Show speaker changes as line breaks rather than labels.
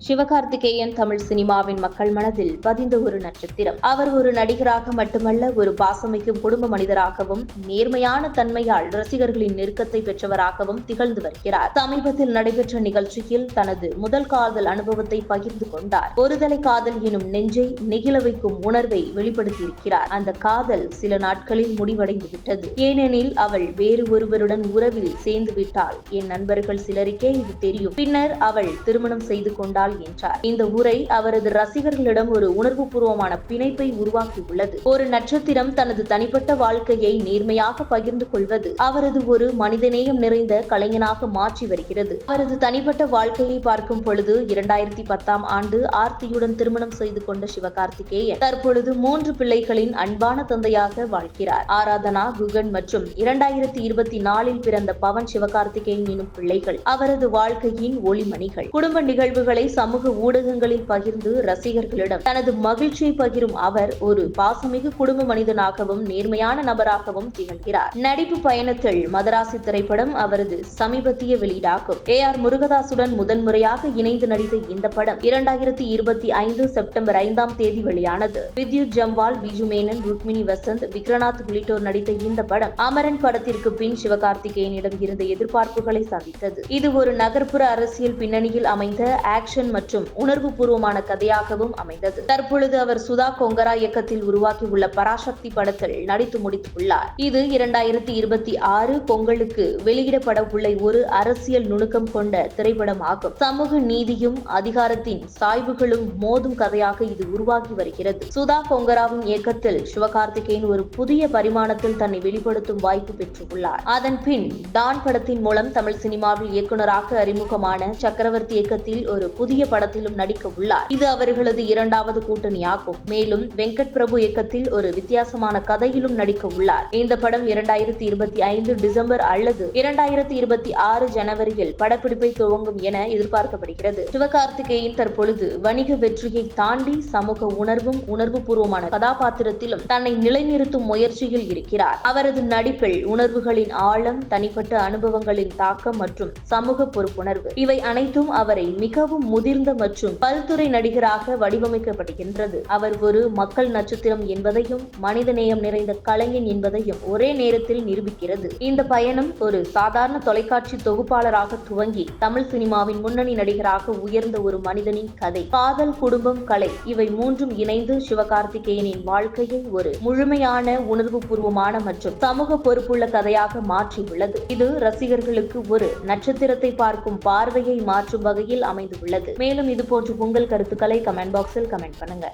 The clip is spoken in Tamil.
சிவகார்த்திகேயன் தமிழ் சினிமாவின் மக்கள் மனதில் பதிந்த ஒரு நட்சத்திரம். அவர் ஒரு நடிகராக மட்டுமல்ல, ஒரு பாசமிக்கும் குடும்ப மனிதராகவும் நேர்மையான தன்மையால் ரசிகர்களின் நெருக்கத்தை பெற்றவராகவும் திகழ்ந்து வருகிறார். சமீபத்தில் நடைபெற்ற நிகழ்ச்சியில் தனது முதல் காதல் அனுபவத்தை பகிர்ந்து கொண்டார். ஒருதலை காதல் எனும் நெஞ்சை நெகிழ வைக்கும் உணர்வை வெளிப்படுத்தியிருக்கிறார். அந்த காதல் சில நாட்களில் முடிவடைந்து விட்டது. ஏனெனில் அவள் வேறு ஒருவருடன் உறவில் சேர்ந்து விட்டாள். என் நண்பர்கள் சிலருக்கே இது தெரியும். பின்னர் அவள் திருமணம் செய்து கொண்டாள் என்றார். இந்த உரை அவரது ரசிகர்களிடம் ஒரு உணர்வுபூர்வமான பிணைப்பை உருவாக்கியுள்ளது. ஒரு நட்சத்திரம் தனது தனிப்பட்ட வாழ்க்கையை நேர்மையாக பகிர்ந்து கொள்வது அவரது ஒரு மனிதநேயம் நிறைந்த கலைஞனாக மாற்றி வருகிறது. அவரது தனிப்பட்ட வாழ்க்கையை பார்க்கும் பொழுது 2010ஆம் ஆண்டு ஆர்த்தியுடன் திருமணம் செய்து கொண்ட சிவகார்த்திகேயன் தற்பொழுது 3 பிள்ளைகளின் அன்பான தந்தையாக வாழ்கிறார். ஆராதனா, குகன் மற்றும் 2024இல் பிறந்த பவன் சிவகார்த்திகேயன் எனும் பிள்ளைகள் அவரது வாழ்க்கையின் ஒளிமணிகள். குடும்ப நிகழ்வுகளை சமூக ஊடகங்களில் பகிர்ந்து ரசிகர்களிடம் தனது மகிழ்ச்சியை பகிரும் அவர் ஒரு பாசமிகு குடும்ப மனிதனாகவும் நேர்மையான நபராகவும் திகழ்கிறார். நடிப்பு பயணத்தில் மதராசி திரைப்படம் அவரது சமீபத்திய வெளியீடாகும். AR முருகதாசுடன் முதன்முறையாக இணைந்து நடித்த இந்த படம் 2025 செப்டம்பர் 5ஆம் தேதி வெளியானது. வித்யுத் ஜம்வால், பிஜு மேனன், ருக்மிணி வசந்த், விக்ரநாத் உள்ளிட்டோர் நடித்த இந்த படம் அமரன் படத்திற்கு பின் சிவகார்த்திகேயனிடம் இருந்த எதிர்பார்ப்புகளை சந்தித்தது. இது ஒரு நகர்ப்புற அரசியல் பின்னணியில் அமைந்த ஆக்ஷன் மற்றும் உணர்வு பூர்வமான கதையாகவும் அமைந்தது. தற்பொழுது அவர் சுதா கொங்கரா இயக்கத்தில் உருவாக்கியுள்ள பராசக்தி படத்தில் நடித்து முடித்துள்ளார். இது 2026 பொங்கலுக்கு வெளியிடப்பட உள்ள ஒரு அரசியல் நுணுக்கம் கொண்ட திரைப்படமாகும். சமூக நீதியும் அதிகாரத்தின் சாய்வுகளும் மோதும் கதையாக இது உருவாகி வருகிறது. சுதா கொங்கராவின் இயக்கத்தில் சிவகார்த்திகேயன் ஒரு புதிய பரிமாணத்தில் தன்னை வெளிப்படுத்தும் வாய்ப்பு பெற்றுள்ளார். அதன் பின் டான் படத்தின் மூலம் தமிழ் சினிமாவில் இயக்குநராக அறிமுகமான சக்கரவர்த்தி இயக்கத்தில் ஒரு புதிய படத்திலும் நடிக்க உள்ளார். இது அவர்களது 2வது கூட்டணியாகும். மேலும் வெங்கட் பிரபு இயக்கத்தில் ஒரு வித்தியாசமான கதையிலும் நடிக்க உள்ளார். இந்த படம் 2025 டிசம்பர் அல்லது 2026 ஜனவரியில் படப்பிடிப்பை துவங்கும் என எதிர்பார்க்கப்படுகிறது. சிவகார்த்திகேயன் தற்பொழுது வணிக வெற்றியை தாண்டி சமூக உணர்வும் உணர்வு பூர்வமான கதாபாத்திரத்திலும் தன்னை நிலைநிறுத்தும் முயற்சியில் இருக்கிறார். அவரது நடிப்பில் உணர்வுகளின் ஆழம், தனிப்பட்ட அனுபவங்களின் தாக்கம் மற்றும் சமூக பொறுப்புணர்வு இவை அனைத்தும் அவரை மிகவும் முதிர்ந்த மற்றும் பல்துறை நடிகராக வடிவமைக்கப்படுகின்றது. அவர் ஒரு மக்கள் நட்சத்திரம் என்பதையும் மனிதநேயம் நிறைந்த கலைஞன் என்பதையும் ஒரே நேரத்தில் நிரூபிக்கிறது. இந்த பயணம் ஒரு சாதாரண தொலைக்காட்சி தொகுப்பாளராக துவங்கி தமிழ் சினிமாவின் முன்னணி நடிகராக உயர்ந்த ஒரு மனிதனின் கதை. காதல், குடும்பம், கலை இவை மூன்றும் இணைந்து சிவகார்த்திகேயனின் வாழ்க்கையை ஒரு முழுமையான உணர்வு பூர்வமான மற்றும் சமூக பொறுப்புள்ள கதையாக மாற்றியுள்ளது. இது ரசிகர்களுக்கு ஒரு நட்சத்திரத்தை பார்க்கும் பார்வையை மாற்றும் வகையில் அமைந்துள்ளது. மேலும் இது போன்ற உங்கள் கருத்துக்களை கமெண்ட் பாக்ஸில் கமெண்ட் பண்ணுங்க.